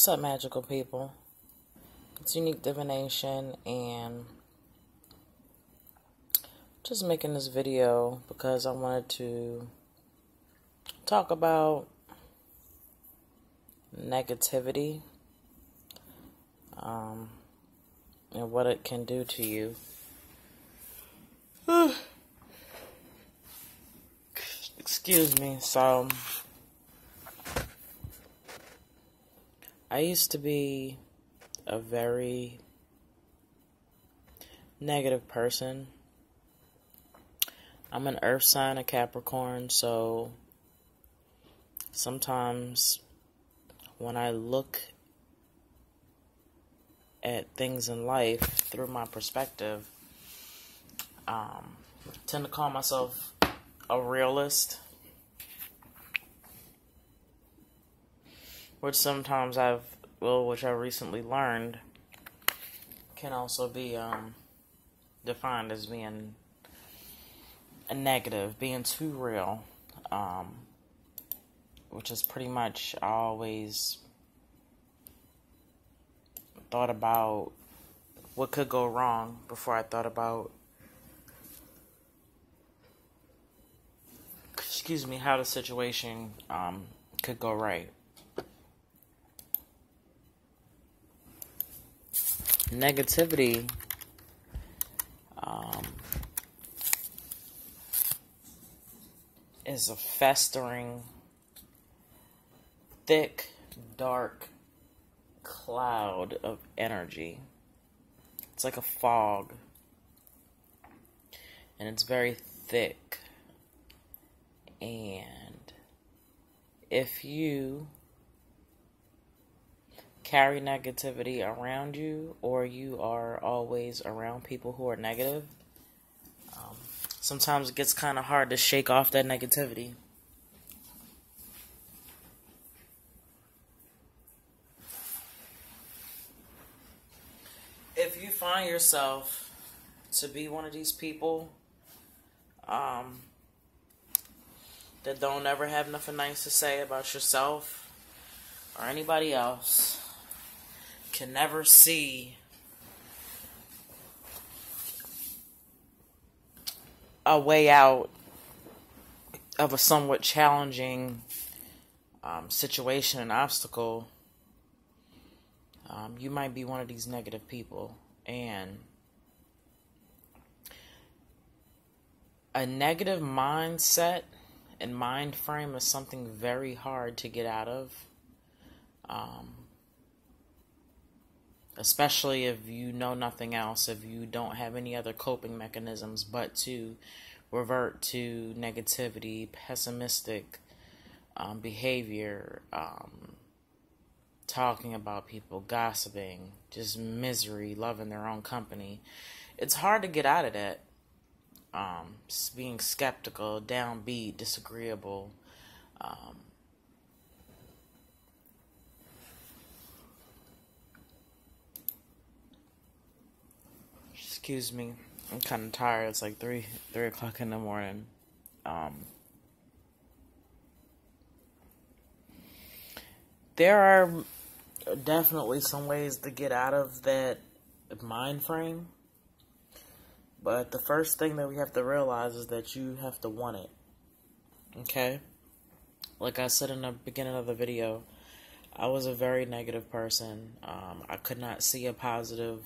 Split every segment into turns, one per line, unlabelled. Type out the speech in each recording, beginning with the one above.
up, magical people? It's Unique Divination, and just making this video because I wanted to talk about negativity and what it can do to you. Excuse me. So, I used to be a very negative person. I'm an earth sign, a Capricorn, so sometimes when I look at things in life through my perspective, I tend to call myself a realist, which sometimes which I recently learned can also be defined as being a negative, being too real, which is pretty much I always thought about what could go wrong before I thought about, how the situation could go right. Negativity is a festering, thick, dark cloud of energy. It's like a fog, and it's very thick. And if you carry negativity around you, or you are always around people who are negative, sometimes it gets kind of hard to shake off that negativity. If you find yourself to be one of these people that don't ever have nothing nice to say about yourself or anybody else, can never see a way out of a somewhat challenging situation and obstacle, you might be one of these negative people. And a negative mindset and mind frame is something very hard to get out of. Especially if you know nothing else, if you don't have any other coping mechanisms but to revert to negativity, pessimistic behavior, talking about people, gossiping, just misery, loving their own company. It's hard to get out of that. Being skeptical, downbeat, disagreeable. Excuse me, I'm kind of tired. It's like 3 o'clock in the morning. There are definitely some ways to get out of that mind frame. But the first thing that we have to realize is that you have to want it. Okay? Like I said in the beginning of the video, I was a very negative person. I could not see a positive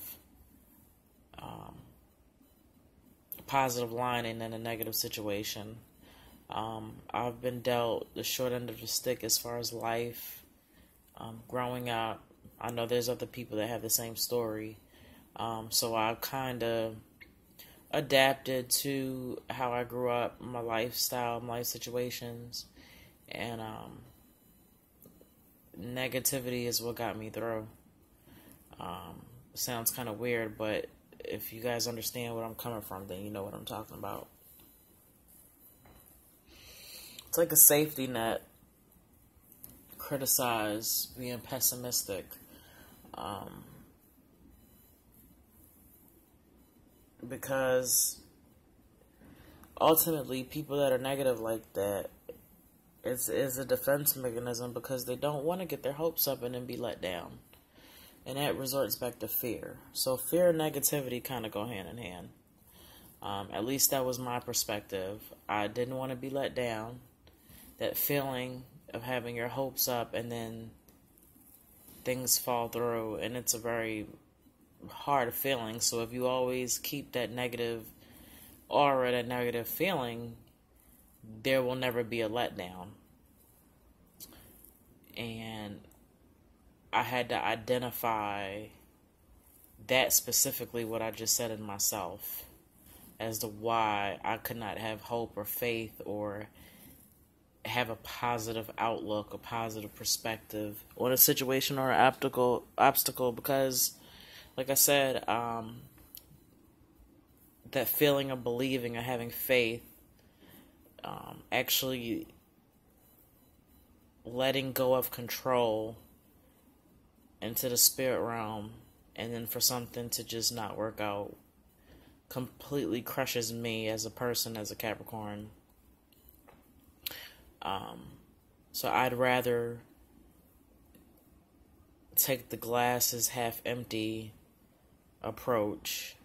lining in a negative situation. I've been dealt the short end of the stick as far as life. Growing up, I know there's other people that have the same story. So I've kind of adapted to how I grew up, my lifestyle, my life situations, and negativity is what got me through. It sounds kind of weird, but if you guys understand where I'm coming from, then you know what I'm talking about. It's like a safety net. Criticize, being pessimistic. Because ultimately, people that are negative like that, is a defense mechanism because they don't want to get their hopes up and then be let down. And that resorts back to fear. So fear and negativity kind of go hand in hand. At least that was my perspective. I didn't want to be let down. That feeling of having your hopes up and then things fall through, and it's a very hard feeling. So if you always keep that negative aura, that negative feeling, there will never be a letdown. And I had to identify that specifically, what I just said in myself, as to why I could not have hope or faith or have a positive outlook, a positive perspective on a situation or an obstacle, because, like I said, that feeling of believing or having faith, actually letting go of control into the spirit realm, and then for something to just not work out, completely crushes me as a person, as a Capricorn. So I'd rather take the glass is half empty approach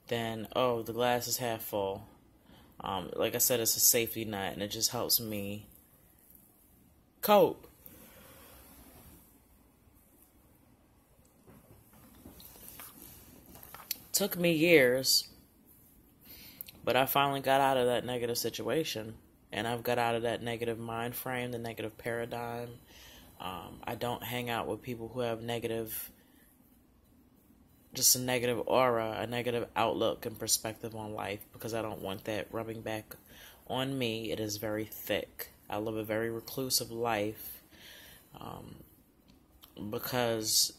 than, oh, the glass is half full. Like I said, it's a safety net, and it just helps me cope. Took me years, but I finally got out of that negative situation, and I've got out of that negative mind frame, the negative paradigm. I don't hang out with people who have just a negative aura, a negative outlook and perspective on life, because I don't want that rubbing back on me. It is very thick. I live a very reclusive life, because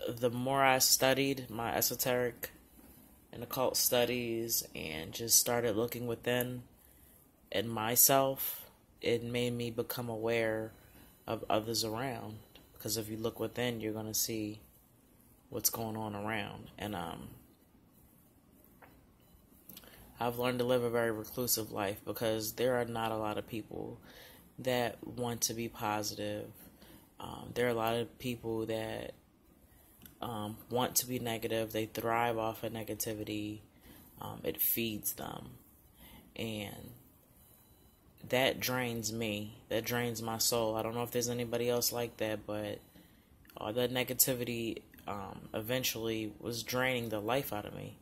the more I studied my esoteric and occult studies and just started looking within at myself, it made me become aware of others around. Because if you look within, you're going to see what's going on around. And I've learned to live a very reclusive life, because there are not a lot of people that want to be positive. There are a lot of people that want to be negative. They thrive off of negativity. It feeds them. And that drains me. That drains my soul. I don't know if there's anybody else like that, but all that negativity eventually was draining the life out of me.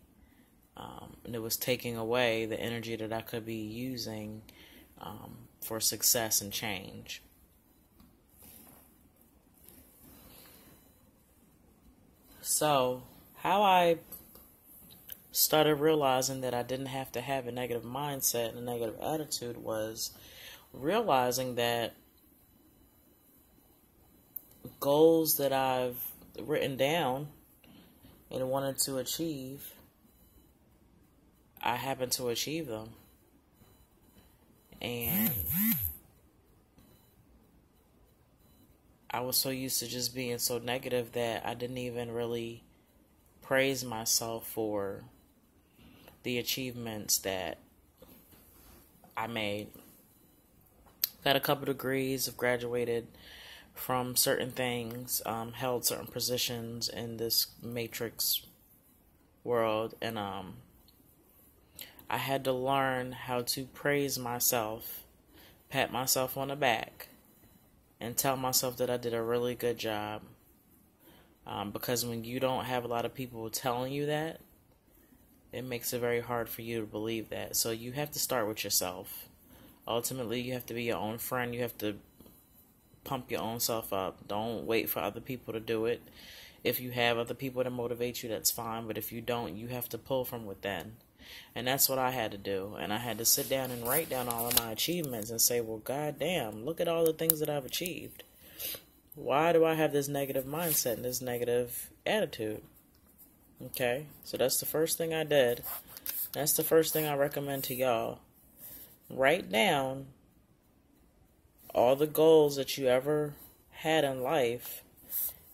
And it was taking away the energy that I could be using for success and change. So, how I started realizing that I didn't have to have a negative mindset and a negative attitude was realizing that goals that I've written down and wanted to achieve, I happen to achieve them. And I was so used to just being so negative that I didn't even really praise myself for the achievements that I made. Got a couple degrees, have graduated from certain things, held certain positions in this matrix world, and I had to learn how to praise myself, pat myself on the back, and tell myself that I did a really good job. Because when you don't have a lot of people telling you that, it makes it very hard for you to believe that. So you have to start with yourself. Ultimately, you have to be your own friend. You have to pump your own self up. Don't wait for other people to do it. If you have other people to motivate you, that's fine. But if you don't, you have to pull from within. And that's what I had to do. And I had to sit down and write down all of my achievements and say, well, goddamn, look at all the things that I've achieved. Why do I have this negative mindset and this negative attitude? Okay, so that's the first thing I did. That's the first thing I recommend to y'all. Write down all the goals that you ever had in life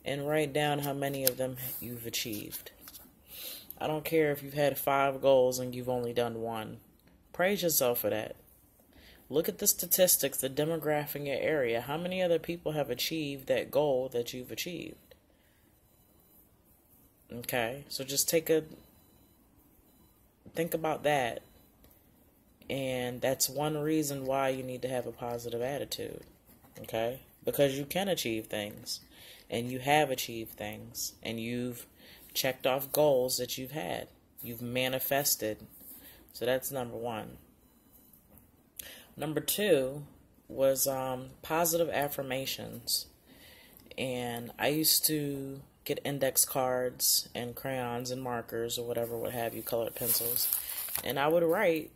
and write down how many of them you've achieved. I don't care if you've had 5 goals and you've only done 1. Praise yourself for that. Look at the statistics, the demographic in your area. How many other people have achieved that goal that you've achieved? Okay, so just think about that. And that's one reason why you need to have a positive attitude. Okay? Because you can achieve things. And you have achieved things. And you've checked off goals that you've had. You've manifested. So that's number one. Number two was positive affirmations. And I used to get index cards and crayons and markers or whatever, what have you, colored pencils. And I would write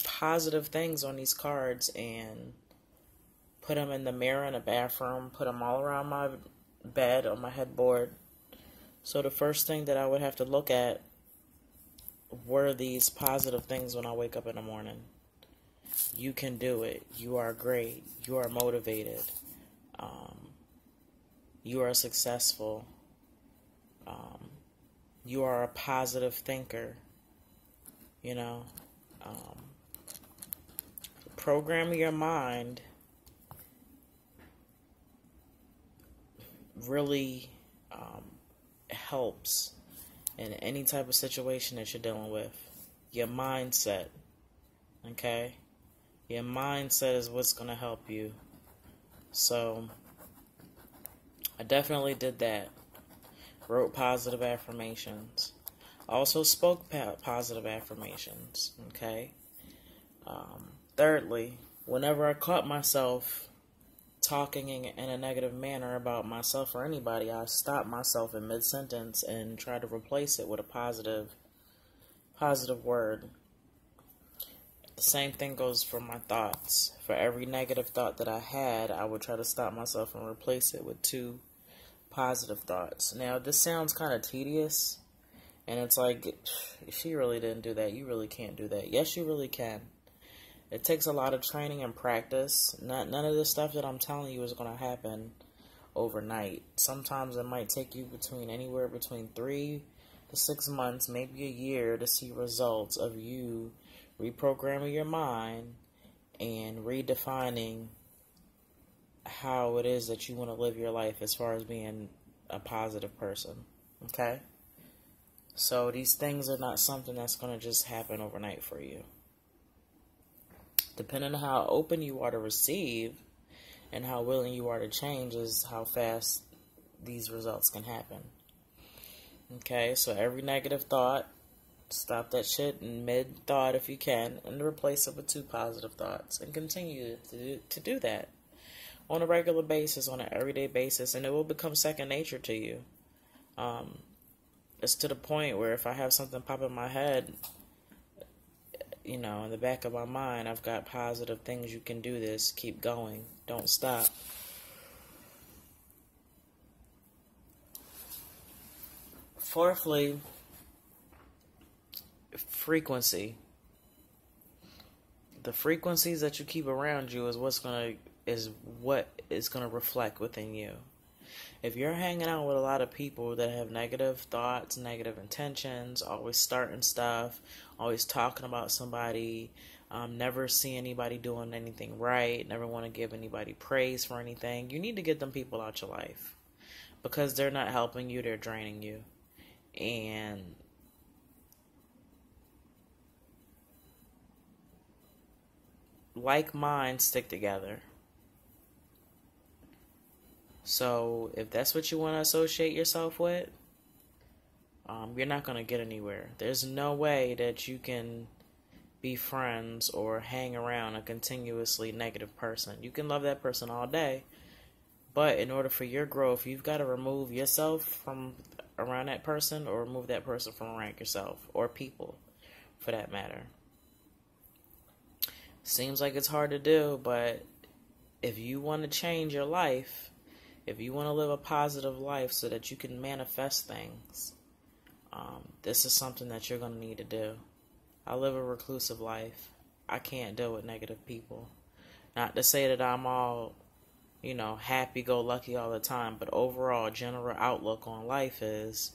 positive things on these cards and put them in the mirror in the bathroom, put them all around my bed on my headboard. So the first thing that I would have to look at were these positive things when I wake up in the morning. You can do it. You are great. You are motivated. You are successful. You are a positive thinker. You know, programming your mind really helps in any type of situation that you're dealing with. Your mindset, okay? Your mindset is what's going to help you. So, I definitely did that. Wrote positive affirmations. Also spoke positive affirmations, okay? Thirdly, whenever I caught myself talking in a negative manner about myself or anybody, I stopped myself in mid-sentence and tried to replace it with a positive word. The same thing goes for my thoughts. For every negative thought that I had, I would try to stop myself and replace it with 2 positive thoughts. Now, this sounds kind of tedious, and it's like, she really didn't do that. You really can't do that. Yes, you really can. It takes a lot of training and practice. None of the stuff that I'm telling you is going to happen overnight. Sometimes it might take you anywhere between 3 to 6 months, maybe a year, to see results of you reprogramming your mind and redefining how it is that you want to live your life as far as being a positive person. Okay? So these things are not something that's going to just happen overnight for you. Depending on how open you are to receive and how willing you are to change is how fast these results can happen. Okay, so every negative thought, stop that shit in mid-thought if you can, and replace it with 2 positive thoughts. And continue to do that on a regular basis, on an everyday basis, and it will become second nature to you. It's to the point where if I have something pop in my head, you know, in the back of my mind, I've got positive things. You can do this. Keep going. Don't stop. Fourthly, frequency. The frequencies that you keep around you is what is gonna reflect within you. If you're hanging out with a lot of people that have negative thoughts, negative intentions, always starting stuff, always talking about somebody, never see anybody doing anything right, never want to give anybody praise for anything, you need to get them people out your life. Because they're not helping you, they're draining you. And like minds stick together. So if that's what you want to associate yourself with, you're not going to get anywhere. There's no way that you can be friends or hang around a continuously negative person. You can love that person all day, but in order for your growth, you've got to remove yourself from around that person, or remove that person from around yourself, or people, for that matter. Seems like it's hard to do, but if you want to change your life, if you want to live a positive life so that you can manifest things, this is something that you're going to need to do. I live a reclusive life. I can't deal with negative people. Not to say that I'm all, happy-go-lucky all the time, but overall, general outlook on life is,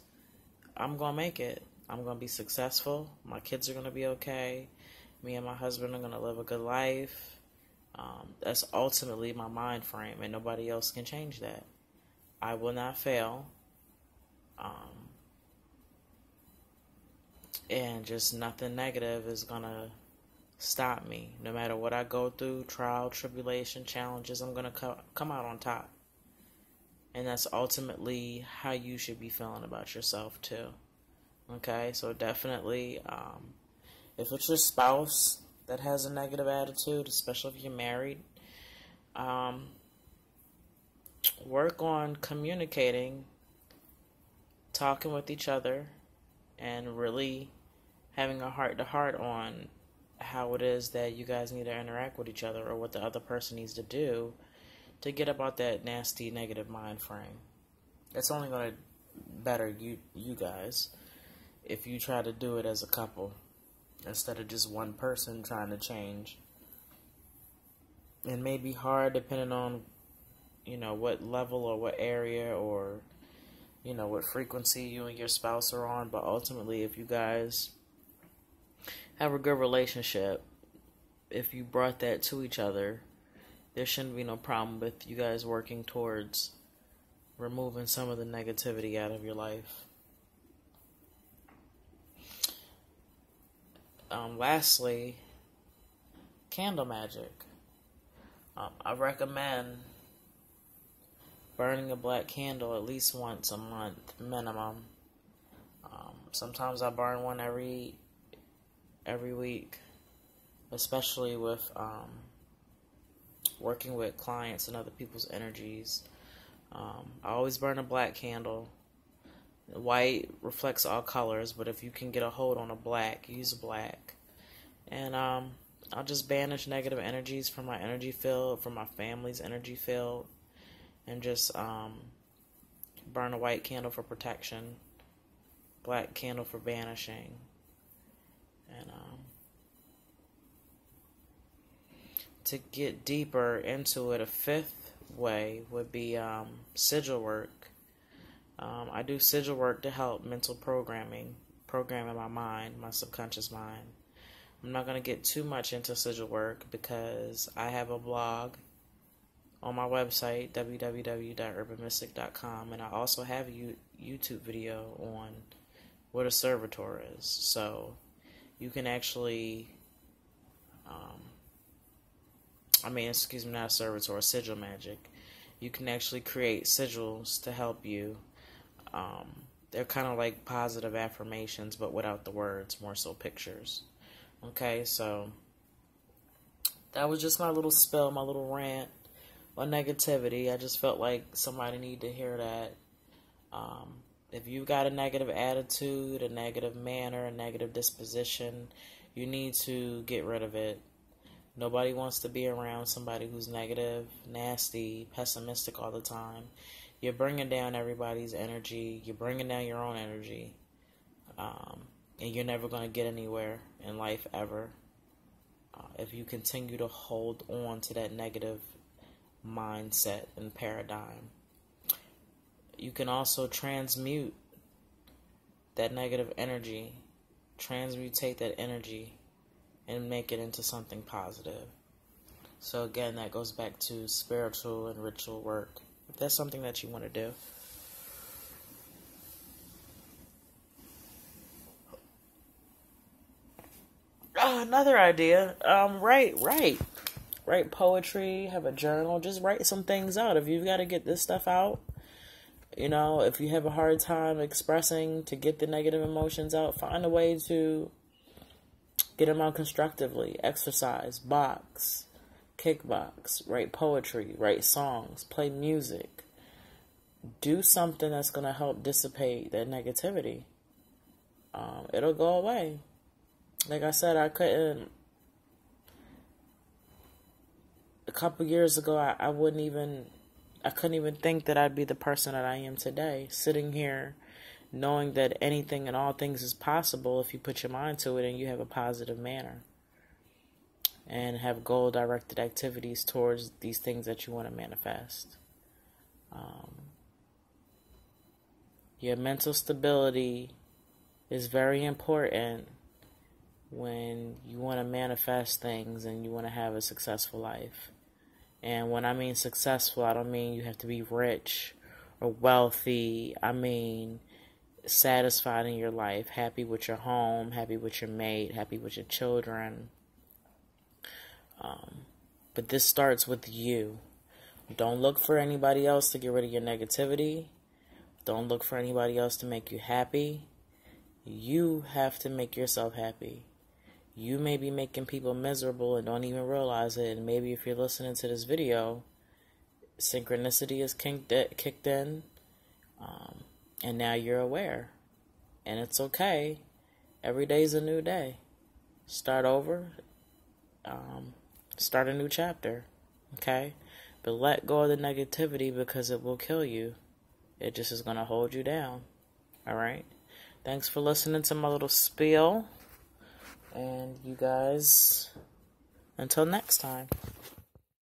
I'm going to make it. I'm going to be successful. My kids are going to be okay. Me and my husband are going to live a good life. That's ultimately my mind frame, and nobody else can change that. I will not fail. And just nothing negative is going to stop me. No matter what I go through, trial, tribulation, challenges, I'm going to come out on top. And that's ultimately how you should be feeling about yourself too. Okay, so definitely, if it's your spouse that has a negative attitude, especially if you're married, work on communicating, talking with each other, and really having a heart-to-heart on how it is that you guys need to interact with each other, or what the other person needs to do to get about that nasty negative mind frame. It's only going to better you guys if you try to do it as a couple instead of just one person trying to change. It may be hard depending on, what level or what area or, what frequency you and your spouse are on. But ultimately, if you guys have a good relationship, if you brought that to each other, there shouldn't be no problem with you guys working towards removing some of the negativity out of your life. Lastly, candle magic. I recommend burning a black candle at least once a month minimum. Sometimes I burn one every week, especially with working with clients and other people's energies. I always burn a black candle. White reflects all colors, but if you can get a hold on a black, use black. And I'll just banish negative energies from my energy field, from my family's energy field, and just burn a white candle for protection, black candle for banishing. And to get deeper into it, a fifth way would be sigil work. I do sigil work to help mental programming my mind, my subconscious mind. I'm not going to get too much into sigil work because I have a blog on my website, www.urbanmystik.com, and I also have a YouTube video on what a servitor is. So you can actually, not a servitor, a sigil magic. You can actually create sigils to help you. They're kind of like positive affirmations, but without the words, more so pictures. Okay, so that was just my little spill, my little rant on negativity. I just felt like somebody needed to hear that. If you've got a negative attitude, a negative manner, a negative disposition, you need to get rid of it. Nobody wants to be around somebody who's negative, nasty, pessimistic all the time. You're bringing down everybody's energy. You're bringing down your own energy. And you're never going to get anywhere in life ever if you continue to hold on to that negative mindset and paradigm. You can also transmute that negative energy, transmutate that energy, and make it into something positive. So again, that goes back to spiritual and ritual work. If that's something that you want to do. Another idea, write poetry, have a journal, just write some things out. If you've got to get this stuff out, if you have a hard time expressing to get the negative emotions out, find a way to get them out constructively. Exercise, box, kickbox, write poetry, write songs, play music. Do something that's going to help dissipate that negativity. It'll go away. Like I said, a couple years ago, I couldn't even think that I'd be the person that I am today, sitting here knowing that anything and all things is possible if you put your mind to it and you have a positive manner and have goal-directed activities towards these things that you want to manifest. Your mental stability is very important when you want to manifest things and you want to have a successful life. And when I mean successful, I don't mean you have to be rich or wealthy. I mean satisfied in your life, happy with your home, happy with your mate, happy with your children. But this starts with you. Don't look for anybody else to get rid of your negativity. Don't look for anybody else to make you happy. You have to make yourself happy. You may be making people miserable and don't even realize it. And maybe if you're listening to this video, synchronicity is kicked in. And now you're aware. And it's okay. Every day's a new day. Start over. Start a new chapter. Okay? But let go of the negativity because it will kill you. It just is going to hold you down. Alright? Thanks for listening to my little spiel. And you guys, until next time.